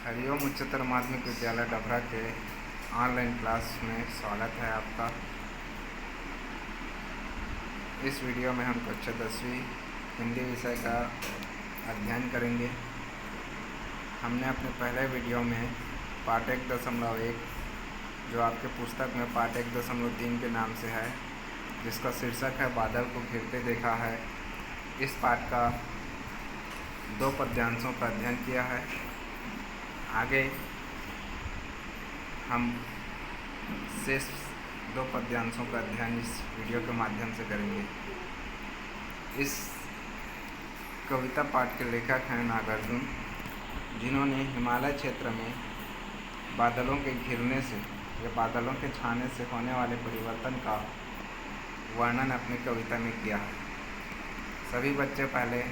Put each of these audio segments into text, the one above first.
हरिओम उच्चतर माध्यमिक विद्यालय डभरा के ऑनलाइन क्लास में स्वागत है आपका। इस वीडियो में हम कक्षा 10वीं हिंदी विषय का अध्ययन करेंगे। हमने अपने पहले वीडियो में पाठ 1.1 जो आपके पुस्तक में पाठ 1.3 के नाम से है, जिसका शीर्षक है बादल को घिरते देखा है, इस पाठ का 2 पद्यांशों का अध्ययन किया है। आगे हम शेष 2 पद्यांशों का अध्ययन इस वीडियो के माध्यम से करेंगे। इस कविता पाठ के लेखक हैं नागार्जुन, जिन्होंने हिमालय क्षेत्र में बादलों के घिरने से या बादलों के छाने से होने वाले परिवर्तन का वर्णन अपनी कविता में किया है। सभी बच्चे पहले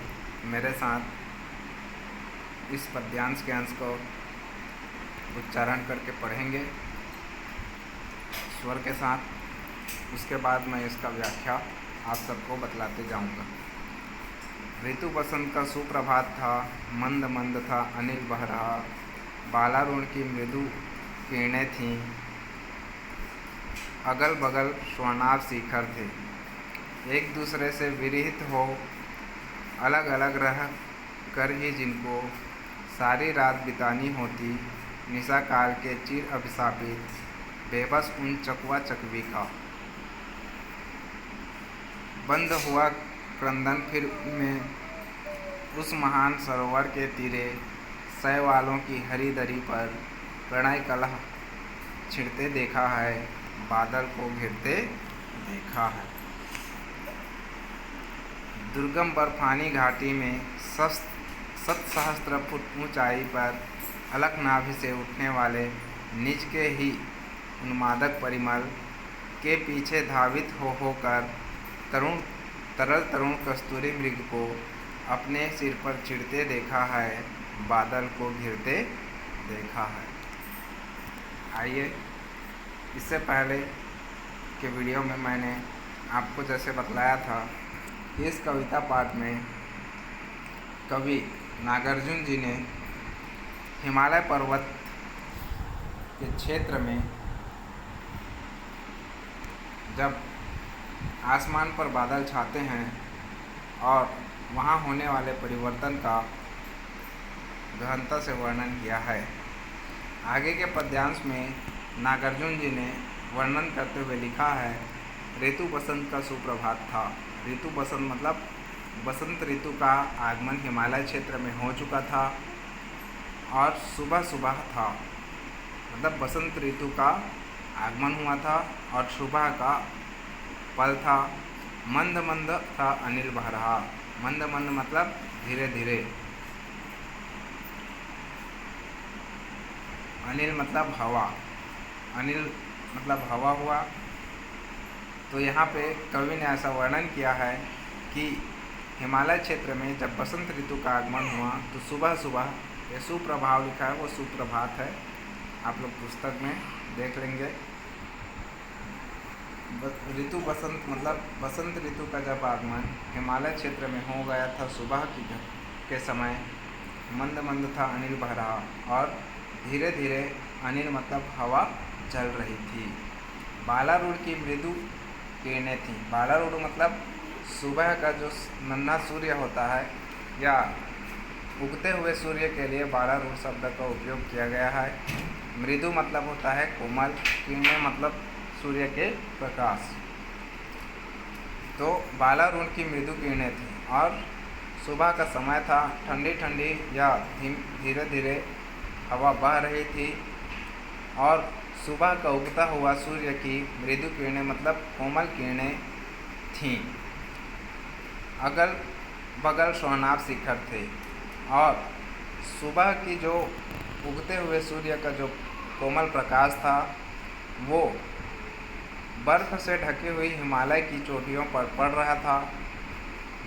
मेरे साथ इस पद्यांश के अंश को उच्चारण करके पढ़ेंगे स्वर के साथ। उसके बाद मैं इसका व्याख्या आप सबको बतलाते जाऊंगा। ऋतु बसंत का सुप्रभात था, मंद मंद था अनिल बह रहा, बालारुण की मृदु किरणें थीं, अगल बगल स्वर्णाभ शिखर थे, एक दूसरे से विरहित हो अलग अलग रह कर ही जिनको सारी रात बितानी होती, निशा काल के चिर अभिशापित बेबस उन चकवा चकवी का। बंद हुआ क्रंदन फिर में उस महान सरोवर के तीरे, सै वालों की हरी दरी पर प्रणय कलह छिड़ते देखा है, बादल को घिरते देखा है। दुर्गम बर्फानी घाटी में सत सहस्त्र फुट ऊंचाई पर अलग नाभि से उठने वाले निज के ही उन्मादक परिमल के पीछे धावित होकर तरुण कस्तूरी मृग को अपने सिर पर चिढ़ते देखा है, बादल को घिरते देखा है। आइए, इससे पहले के वीडियो में मैंने आपको जैसे बतलाया था कि इस कविता पाठ में कवि नागार्जुन जी ने हिमालय पर्वत के क्षेत्र में जब आसमान पर बादल छाते हैं और वहाँ होने वाले परिवर्तन का गहनता से वर्णन किया है। आगे के पद्यांश में नागार्जुन जी ने वर्णन करते हुए लिखा है, ऋतु बसंत का सुप्रभात था। ऋतु बसंत मतलब बसंत ऋतु का आगमन हिमालय क्षेत्र में हो चुका था और सुबह सुबह था, मतलब बसंत ऋतु का आगमन हुआ था और सुबह का पल था। मंद मंद था अनिल बह रहा। मंद मंद मतलब धीरे धीरे। अनिल मतलब हवा। अनिल मतलब हवा हुआ। तो यहाँ पे कवि ने ऐसा वर्णन किया है कि हिमालय क्षेत्र में जब बसंत ऋतु का आगमन हुआ तो सुबह सुबह, ये सुप्रभाव लिखा है, वो सुप्रभात है, आप लोग पुस्तक में देख लेंगे। ऋतु बसंत मतलब बसंत ऋतु का जब आगमन हिमालय क्षेत्र में हो गया था सुबह के समय, मंद मंद था अनिल बह रहा और धीरे धीरे अनिल मतलब हवा चल रही थी। बालारूढ़ की मृदु किरणें थीं। बालारूढ़ मतलब सुबह का जो नन्हा सूर्य होता है या उगते हुए सूर्य के लिए बालारूढ़ शब्द का उपयोग किया गया है। मृदु मतलब होता है कोमल, किरणें मतलब सूर्य के प्रकाश। तो बालारूढ़ की मृदु किरणें थी और सुबह का समय था, ठंडी ठंडी या धीरे धीरे हवा बह रही थी और सुबह का उगता हुआ सूर्य की मृदु किरणें मतलब कोमल किरणें थीं। अगल बगल स्वर्णाभ शिखर थे और सुबह की जो उगते हुए सूर्य का जो कोमल प्रकाश था वो बर्फ़ से ढकी हुई हिमालय की चोटियों पर पड़ रहा था,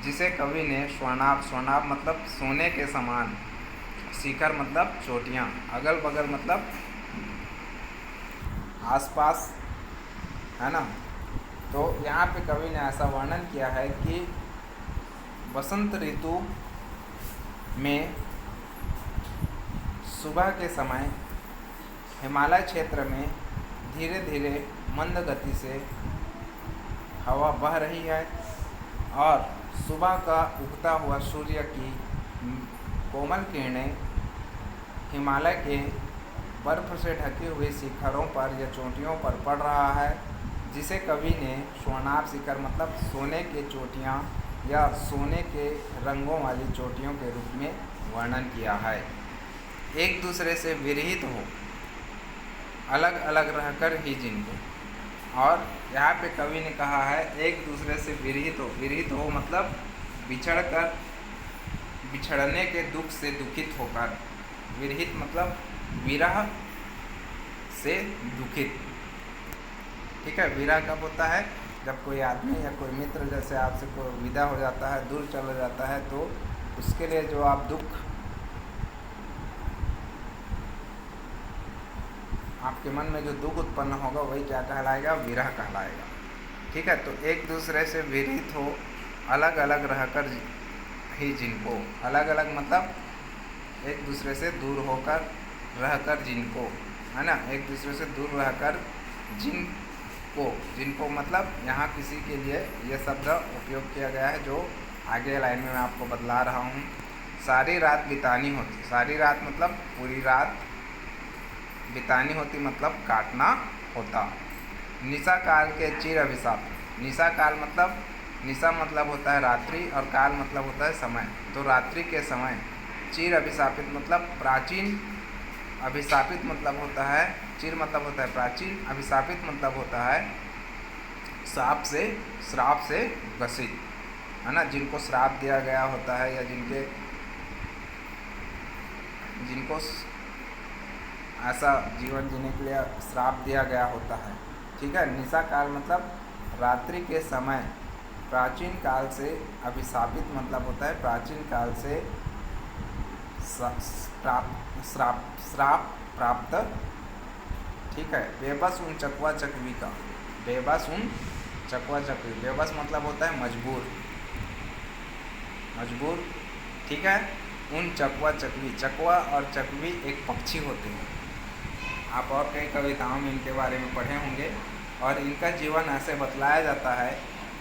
जिसे कवि ने स्वर्णाभ मतलब सोने के समान, शिखर मतलब चोटियाँ, अगल बगल मतलब आसपास, है ना। तो यहाँ पे कवि ने ऐसा वर्णन किया है कि बसंत ऋतु में सुबह के समय हिमालय क्षेत्र में धीरे धीरे मंद गति से हवा बह रही है और सुबह का उगता हुआ सूर्य की कोमल किरणें हिमालय के बर्फ़ से ढके हुए शिखरों पर या चोटियों पर पड़ रहा है, जिसे कवि ने स्वर्णाभ शिखर मतलब सोने के चोटियाँ या सोने के रंगों वाली चोटियों के रूप में वर्णन किया है। एक दूसरे से विरहित हो, अलग अलग रहकर ही जिनको, और यहाँ पे कवि ने कहा है एक दूसरे से विरहित हो मतलब बिछड़ने के दुख से दुखित होकर, विरहित मतलब विरह से दुखित। ठीक है, विरह कब होता है? जब कोई आदमी या कोई मित्र जैसे आपसे कोई विदा हो जाता है, दूर चला जाता है, तो उसके लिए जो आप दुख, आपके मन में जो दुख उत्पन्न होगा वही क्या कहलाएगा? विरह कहलाएगा। ठीक है, तो एक दूसरे से विरहित हो, अलग अलग रहकर ही जिनको, अलग अलग मतलब एक दूसरे से दूर होकर रहकर जिनको, है ना, एक दूसरे से दूर रहकर जिनको मतलब यहाँ किसी के लिए ये शब्द उपयोग किया गया है जो आगे लाइन में मैं आपको बतला रहा हूँ। सारी रात बितानी होती, सारी रात मतलब पूरी रात, बितानी होती मतलब काटना होता। निशा काल के चिर अभिशाप, निशा काल मतलब, निशा मतलब होता है रात्रि और काल मतलब होता है समय, तो रात्रि के समय चिर अभिशापित मतलब प्राचीन, अभिशापित मतलब होता है, चिर मतलब होता है प्राचीन, अभिशापित मतलब होता है श्राप से ग्रसित, है ना, जिनको श्राप दिया गया होता है या जिनको ऐसा जीवन जीने के लिए श्राप दिया गया होता है। ठीक है, निशा काल मतलब रात्रि के समय, प्राचीन काल से अभिशापित मतलब होता है प्राचीन काल से श्राप प्राप्त। ठीक है, बेबस उन चकवा चकवी का, बेबस उन चकवा चकवी, बेबस मतलब होता है मजबूर, ठीक है, उन चकवा चकवी, चकवा और चकवी एक पक्षी होते हैं, आप और कई कविताओं में इनके बारे में पढ़े होंगे, और इनका जीवन ऐसे बतलाया जाता है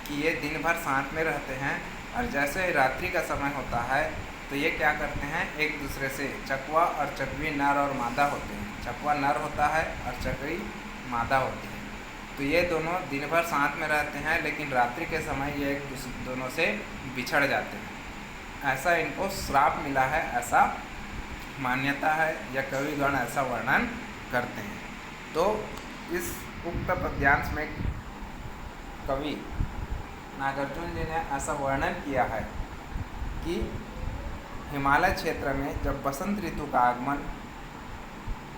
कि ये दिन भर साथ में रहते हैं और जैसे रात्रि का समय होता है तो ये क्या करते हैं, एक दूसरे से, चकवा और चकवी नर और मादा होते हैं, चकवा नर होता है और चकवी मादा होती है, तो ये दोनों दिन भर साथ में रहते हैं लेकिन रात्रि के समय ये एक दोनों से बिछड़ जाते हैं। ऐसा इनको श्राप मिला है, ऐसा मान्यता है या कविगण ऐसा वर्णन करते हैं। तो इस उक्त पद्यांश में कवि नागार्जुन जी ने ऐसा वर्णन किया है कि हिमालय क्षेत्र में जब बसंत ऋतु का आगमन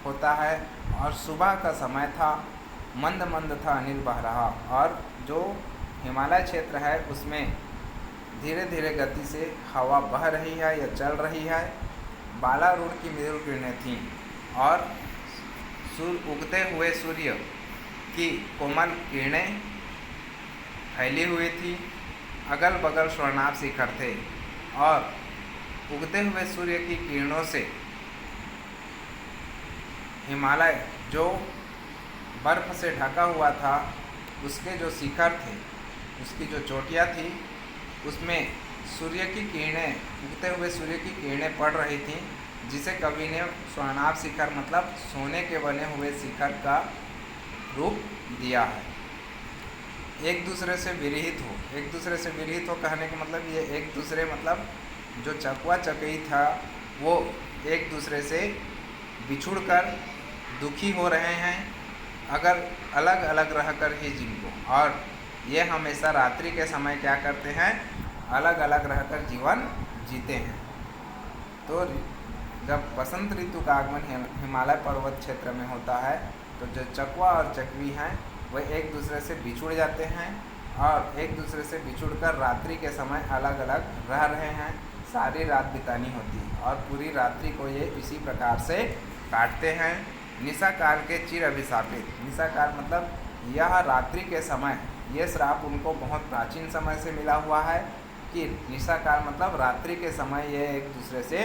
होता है और सुबह का समय था, मंद मंद था अनिल बह रहा, और जो हिमालय क्षेत्र है उसमें धीरे धीरे गति से हवा बह रही है या चल रही है, बालारूढ़ की मृदुल किरणें थीं और उगते हुए सूर्य की कोमल किरणें फैली हुई थी, अगल बगल स्वर्णाभ शिखर थे और उगते हुए सूर्य की किरणों से हिमालय जो बर्फ़ से ढका हुआ था उसके जो शिखर थे, उसकी जो चोटियाँ थी, उसमें सूर्य की किरणें, उगते हुए सूर्य की किरणें पड़ रही थीं, जिसे कवि ने स्वर्णाभ शिखर मतलब सोने के बने हुए शिखर का रूप दिया है। एक दूसरे से विरहित हो, एक दूसरे से विरहित हो कहने का मतलब ये एक दूसरे मतलब जो चकवा चकई था वो एक दूसरे से बिछुड़कर दुखी हो रहे हैं, अगर अलग अलग रहकर ही जिनको, और ये हमेशा रात्रि के समय क्या करते हैं, अलग अलग रहकर जीवन जीते हैं। तो जब बसंत ऋतु का आगमन हिमालय पर्वत क्षेत्र में होता है तो जो चकवा और चकवी हैं वह एक दूसरे से बिछुड़ जाते हैं और एक दूसरे से बिछुड़कर रात्रि के समय अलग अलग रह रहे हैं, सारी रात बितानी होती है और पूरी रात्रि को ये इसी प्रकार से काटते हैं। निशा काल के चिर अभिशापित, निशा काल मतलब यह रात्रि के समय, ये श्राप उनको बहुत प्राचीन समय से मिला हुआ है कि निशा काल मतलब रात्रि के समय ये एक दूसरे से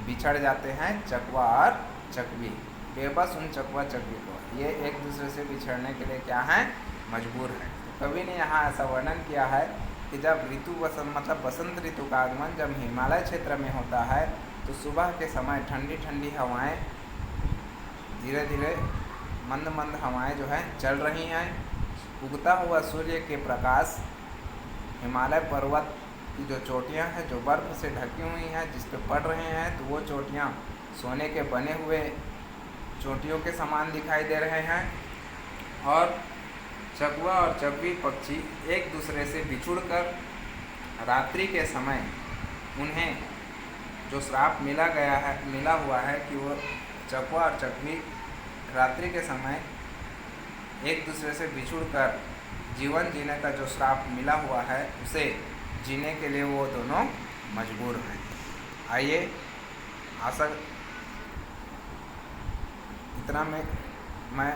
बिछड़ जाते हैं, चकवा और चकवी, बेबस उन चकवा चकवी को, ये एक दूसरे से बिछड़ने के लिए क्या है, मजबूर है। तो कवि ने यहाँ ऐसा वर्णन किया है कि जब ऋतु बसंत मतलब बसंत ऋतु का आगमन जब हिमालय क्षेत्र में होता है तो सुबह के समय ठंडी ठंडी हवाएं, धीरे धीरे मंद मंद हवाएं जो है चल रही हैं। उगता हुआ सूर्य के प्रकाश हिमालय पर्वत की जो चोटियां हैं जो बर्फ़ से ढकी हुई हैं जिस पे पड़ रहे हैं, तो वो चोटियां सोने के बने हुए चोटियों के समान दिखाई दे रहे हैं। और चकवा और चकवी पक्षी एक दूसरे से बिछुड़कर रात्रि के समय उन्हें जो श्राप मिला हुआ है कि वो चकवा और चकवी रात्रि के समय एक दूसरे से बिछुड़कर जीवन जीने का जो श्राप मिला हुआ है उसे जीने के लिए वो दोनों मजबूर हैं। आइए आशा इतना में मैं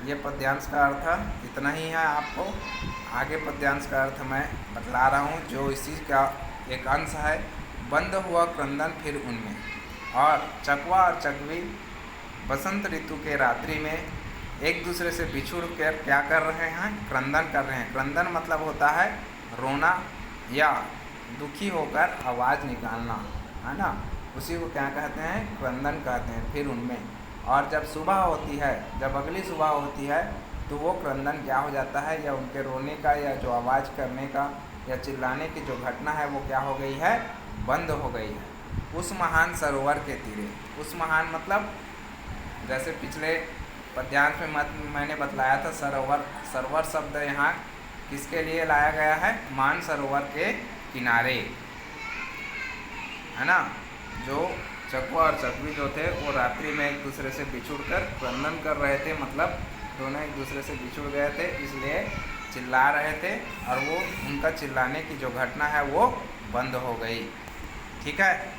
ये पद्यांश का अर्थ इतना ही है। आपको आगे पद्यांश का अर्थ मैं बतला रहा हूँ जो इसी का एक अंश है। बंद हुआ क्रंदन फिर उनमें, और चकवा और चकवी बसंत ऋतु के रात्रि में एक दूसरे से बिछुड़ कर क्या कर रहे हैं, क्रंदन कर रहे हैं। क्रंदन मतलब होता है रोना या दुखी होकर आवाज़ निकालना, है ना, उसी को क्या कहते हैं, क्रंदन कहते हैं। फिर उनमें, और जब सुबह होती है, जब अगली सुबह होती है तो वो क्रंदन क्या हो जाता है, या उनके रोने का या जो आवाज़ करने का या चिल्लाने की जो घटना है वो क्या हो गई है, बंद हो गई है। उस महान सरोवर के तीरे, उस महान मतलब जैसे पिछले पद्यांश में मैंने बतलाया था सरोवर, सरोवर शब्द यहाँ किसके लिए लाया गया है, मान सरोवर के किनारे, है ना। जो चकवा और चकवी जो थे वो रात्रि में एक दूसरे से बिछुड़कर क्रंदन कर रहे थे, मतलब दोनों एक दूसरे से बिछुड़ गए थे इसलिए चिल्ला रहे थे, और वो उनका चिल्लाने की जो घटना है वो बंद हो गई। ठीक है।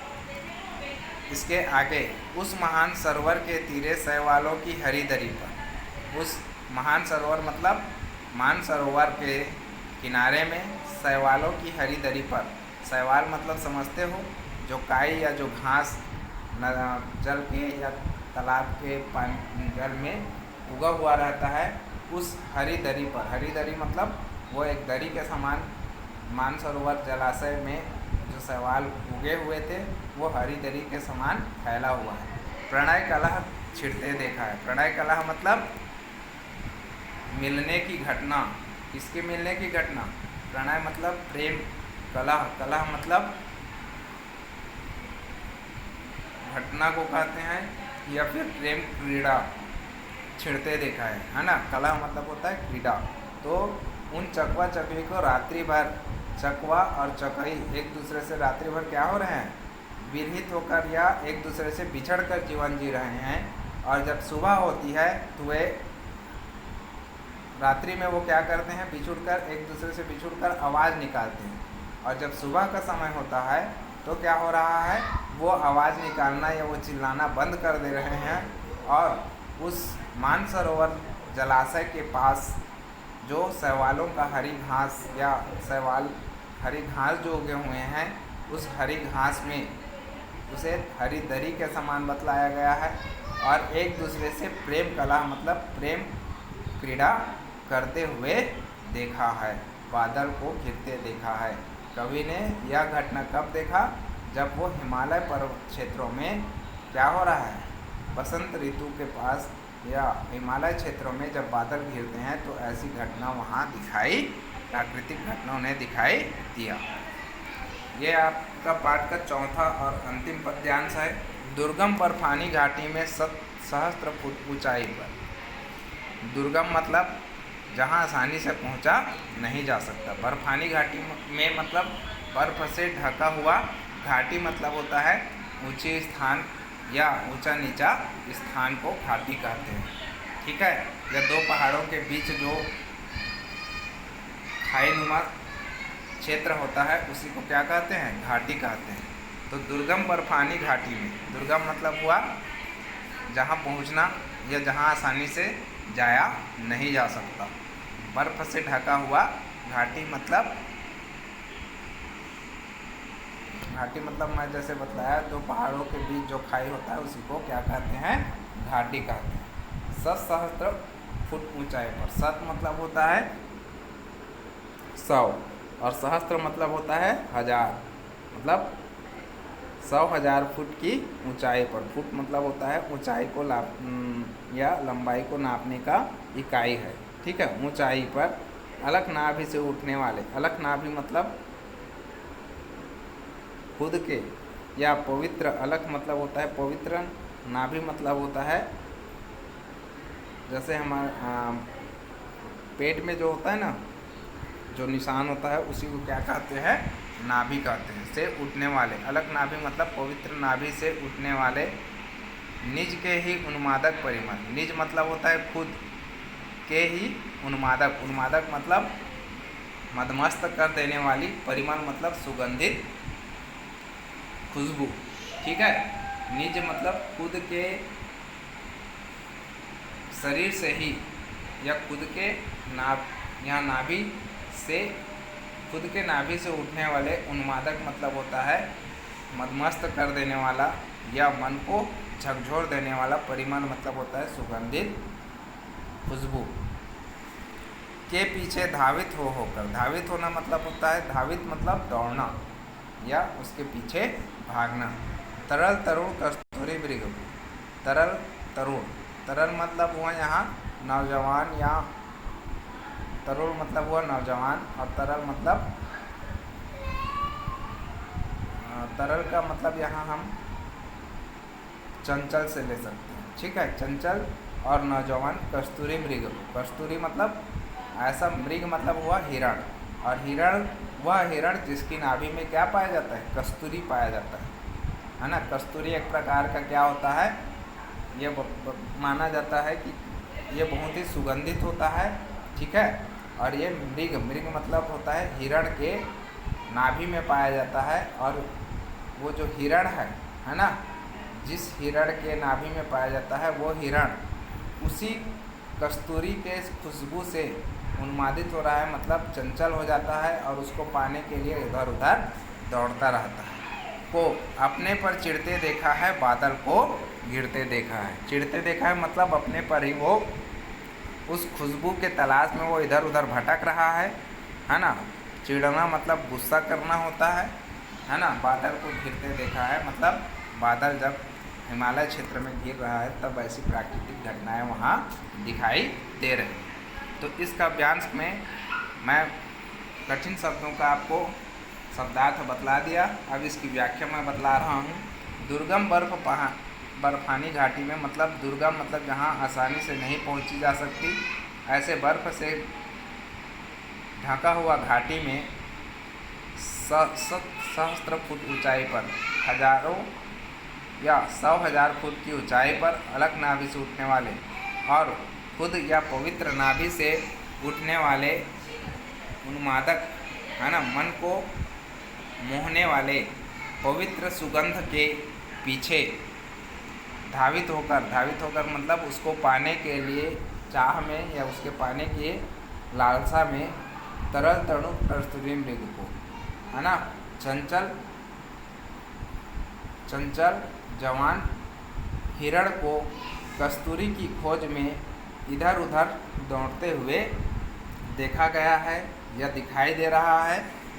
इसके आगे, उस महान सरोवर के तीरे शैवालों की हरी दरी पर, उस महान सरोवर मतलब मान सरोवर के किनारे में शैवालों की हरी दरी पर, शैवाल मतलब समझते हो जो काई या जो घास जल के या तालाब के पानी जल में उगा हुआ रहता है, उस हरी दरी पर, हरी दरी मतलब वो एक दरी के समान मानसरोवर जलाशय में जो शैवाल उगे हुए थे वो हरी दरी के समान फैला हुआ है। प्रणय कलह छिड़ते देखा है। प्रणय कलह मतलब मिलने की घटना। किसके मिलने की घटना, प्रणय मतलब प्रेम, कलह, कलह मतलब घटना को कहते हैं, या फिर प्रेम क्रीड़ा छिड़ते देखा है ना। कलह मतलब होता है क्रीड़ा। तो उन चकवा चकवी को रात्रि भर, चकवा और चकई एक दूसरे से रात्रि भर क्या हो रहे हैं, विरहित होकर या एक दूसरे से बिछड़ कर जीवन जी रहे हैं। और जब सुबह होती है तो वे रात्रि में वो क्या करते हैं, बिछुड़कर एक दूसरे से बिछुड़कर आवाज़ निकालते हैं। और जब सुबह का समय होता है तो क्या हो रहा है, वो आवाज़ निकालना या वो चिल्लाना बंद कर दे रहे हैं। और उस मानसरोवर जलाशय के पास जो शैवालों का हरी घास या शैवाल हरी घास जो उगे हुए हैं, उस हरी घास में उसे हरी दरी के समान बतलाया गया है। और एक दूसरे से प्रेम कला मतलब प्रेम क्रीड़ा करते हुए देखा है, बादल को घिरते देखा है। कवि ने यह घटना कब देखा, जब वो हिमालय पर्वत क्षेत्रों में क्या हो रहा है, बसंत ऋतु के पास या हिमालय क्षेत्रों में जब बादल घिरते हैं तो ऐसी घटना वहाँ दिखाई, प्राकृतिक घटना उन्हें दिखाई दिया। ये आपका पाठ का चौथा और अंतिम पद्यांश है। दुर्गम बर्फानी घाटी में सहस्त्र फुट ऊंचाई पर। दुर्गम मतलब जहाँ आसानी से पहुँचा नहीं जा सकता। बर्फानी घाटी में मतलब बर्फ़ से ढका हुआ, घाटी मतलब होता है ऊंची स्थान या ऊंचा नीचा स्थान को घाटी कहते हैं। ठीक है। या दो पहाड़ों के बीच जो खाईनुमा क्षेत्र होता है उसी को क्या कहते हैं, घाटी कहते हैं। तो दुर्गम बर्फानी घाटी में, दुर्गम मतलब हुआ जहाँ पहुँचना या जहाँ आसानी से जाया नहीं जा सकता। बर्फ़ से ढका हुआ, घाटी मतलब घाटी मतलब मैं जैसे बतलाया, दो पहाड़ों के बीच जो खाई होता है उसी को क्या कहते हैं, घाटी कहते हैं। 7 सहस्त्र फुट ऊंचाई पर, सत मतलब होता है 100 और सहस्त्र मतलब होता है 1000, मतलब 100,000 फुट की ऊंचाई पर। फुट मतलब होता है ऊंचाई को या लंबाई को नापने का इकाई है, ठीक है। ऊंचाई पर अलग नाभि से उठने वाले, अलग नाभि मतलब खुद के या पवित्र, अलग मतलब होता है पवित्र, नाभि मतलब होता है जैसे हमारे पेट में जो होता है ना, जो निशान होता है उसी को क्या कहते हैं, नाभि कहते हैं। से उठने वाले, अलग नाभि मतलब पवित्र नाभि से उठने वाले निज के ही उन्मादक परिमल। निज मतलब होता है खुद के ही उन्मादक, उन्मादक मतलब मदमस्त कर देने वाली, परिमल मतलब सुगंधित खुशबू, ठीक है। निज मतलब खुद के शरीर से ही या खुद के यहाँ नाभि से, खुद के नाभि से उठने वाले, उन्मादक मतलब होता है मदमस्त कर देने वाला या मन को झकझोर देने वाला, परिमल मतलब होता है सुगंधित खुशबू के पीछे धावित होकर। धावित होना मतलब होता है, धावित मतलब दौड़ना या उसके पीछे भागना। तरल तरुण कस्तूरी मृग, तरल तरुण, तरल मतलब हुआ यहाँ नौजवान या तरुण मतलब हुआ नौजवान, और तरल मतलब तरल का मतलब यहाँ हम चंचल से ले सकते हैं, ठीक है। चंचल और नौजवान कस्तूरी मृग, कस्तूरी मतलब ऐसा, मृग मतलब हुआ हिरण, और हिरण वह हिरण जिसकी नाभि में क्या पाया जाता है, कस्तूरी पाया जाता है ना। कस्तूरी एक प्रकार का क्या होता है, ये माना जाता है कि ये बहुत ही सुगंधित होता है, ठीक है। और ये मृग, मृग मतलब होता है हिरण के नाभि में पाया जाता है, और वो जो हिरण है ना, जिस हिरण के नाभि में पाया जाता है वो हिरण उसी कस्तूरी के खुशबू से उन्मादित हो रहा है, मतलब चंचल हो जाता है और उसको पाने के लिए इधर उधर दौड़ता रहता है। को अपने पर चिढ़ते देखा है, बादल को गिरते देखा है। चिढ़ते देखा है मतलब अपने पर ही वो उस खुशबू के तलाश में वो इधर उधर भटक रहा है ना। चिढ़ना मतलब गुस्सा करना होता है ना। बादल को गिरते देखा है मतलब बादल जब हिमालय क्षेत्र में गिर रहा है तब ऐसी प्राकृतिक घटनाएं वहाँ दिखाई दे रही हैं। तो इस काव्यांश में मैं कठिन शब्दों का आपको शब्दार्थ बतला दिया। अब इसकी व्याख्या मैं बतला रहा हूँ। दुर्गम बर्फानी घाटी में, मतलब दुर्गम मतलब जहाँ आसानी से नहीं पहुँची जा सकती, ऐसे बर्फ़ से ढका हुआ घाटी में 7 फुट ऊंचाई पर, हजारों या 100,000 फुट की ऊंचाई पर अलग नाभि से उठने वाले और खुद या पवित्र नाभि से उठने वाले उन्मादक है ना, मन को मोहने वाले पवित्र सुगंध के पीछे धावित होकर मतलब उसको पाने के लिए चाह में या उसके पाने के लालसा में तरल तरुण कस्तूरी मृग को है ना, चंचल जवान हिरण को कस्तूरी की खोज में इधर उधर दौड़ते हुए देखा गया है या दिखाई दे रहा है,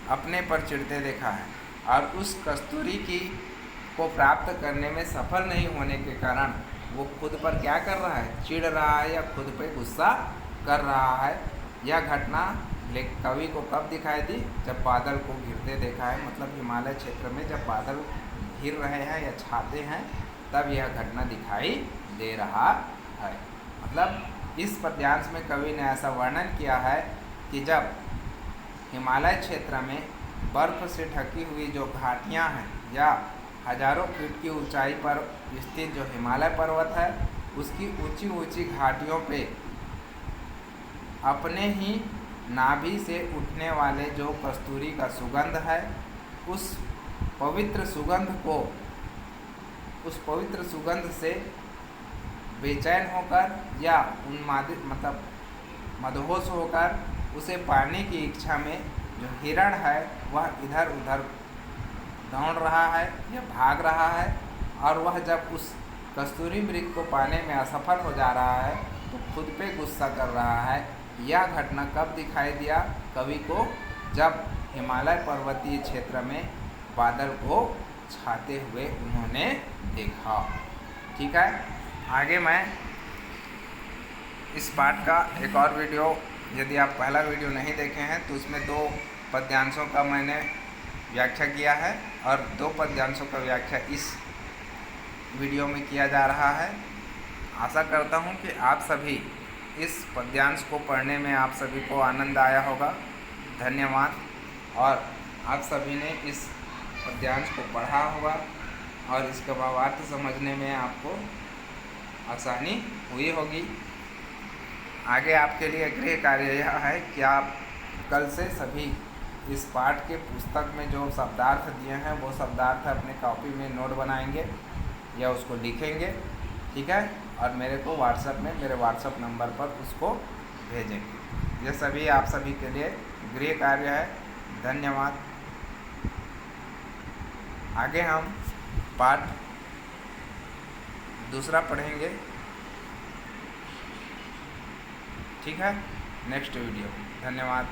अपने पर चिढ़ते देखा है और उस कस्तूरी की को प्राप्त करने में सफल नहीं होने के कारण वो खुद पर क्या कर रहा है, चिढ़ रहा है या खुद पे गुस्सा कर रहा है। यह घटना कवि को कब दिखाई दी, जब बादल को घिरते देखा है, मतलब हिमालय क्षेत्र में जब बादल घिर रहे हैं या छाते हैं तब यह घटना दिखाई दे रहा है। मतलब इस पद्यांश में कवि ने ऐसा वर्णन किया है कि जब हिमालय क्षेत्र में बर्फ़ से ढकी हुई जो घाटियां हैं या हजारों फीट की ऊंचाई पर स्थित जो हिमालय पर्वत है, उसकी ऊंची ऊंची घाटियों पे अपने ही नाभि से उठने वाले जो कस्तूरी का सुगंध है, उस पवित्र सुगंध से बेचैन होकर या उन्मादित मतलब मदहोश होकर उसे पाने की इच्छा में जो हिरण है वह इधर उधर दौड़ रहा है या भाग रहा है, और वह जब उस कस्तूरी मृग को पाने में असफल हो जा रहा है तो खुद पे गुस्सा कर रहा है। यह घटना कब दिखाई दिया कवि को? जब हिमालय पर्वतीय क्षेत्र में बादल को छाते हुए उन्होंने देखा। ठीक है, आगे मैं इस पाठ का एक और वीडियो, यदि आप पहला वीडियो नहीं देखे हैं तो उसमें 2 पद्यांशों का मैंने व्याख्या किया है, और 2 पद्यांशों का व्याख्या इस वीडियो में किया जा रहा है। आशा करता हूँ कि आप सभी इस पद्यांश को पढ़ने में आप सभी को आनंद आया होगा। धन्यवाद। और आप सभी ने इस पद्यांश को पढ़ा होगा और इसका भावार्थ समझने में आपको आसानी हुई होगी। आगे आपके लिए गृह कार्य यह है कि आप कल से सभी इस पाठ के पुस्तक में जो शब्दार्थ दिए हैं वो शब्दार्थ अपने कॉपी में नोट बनाएंगे या उसको लिखेंगे। ठीक है, और मेरे को व्हाट्सएप में मेरे व्हाट्सएप नंबर पर उसको भेजेंगे। यह सभी आप सभी के लिए गृह कार्य है। धन्यवाद। आगे हम पाठ दूसरा पढ़ेंगे। ठीक है, नेक्स्ट वीडियो। धन्यवाद।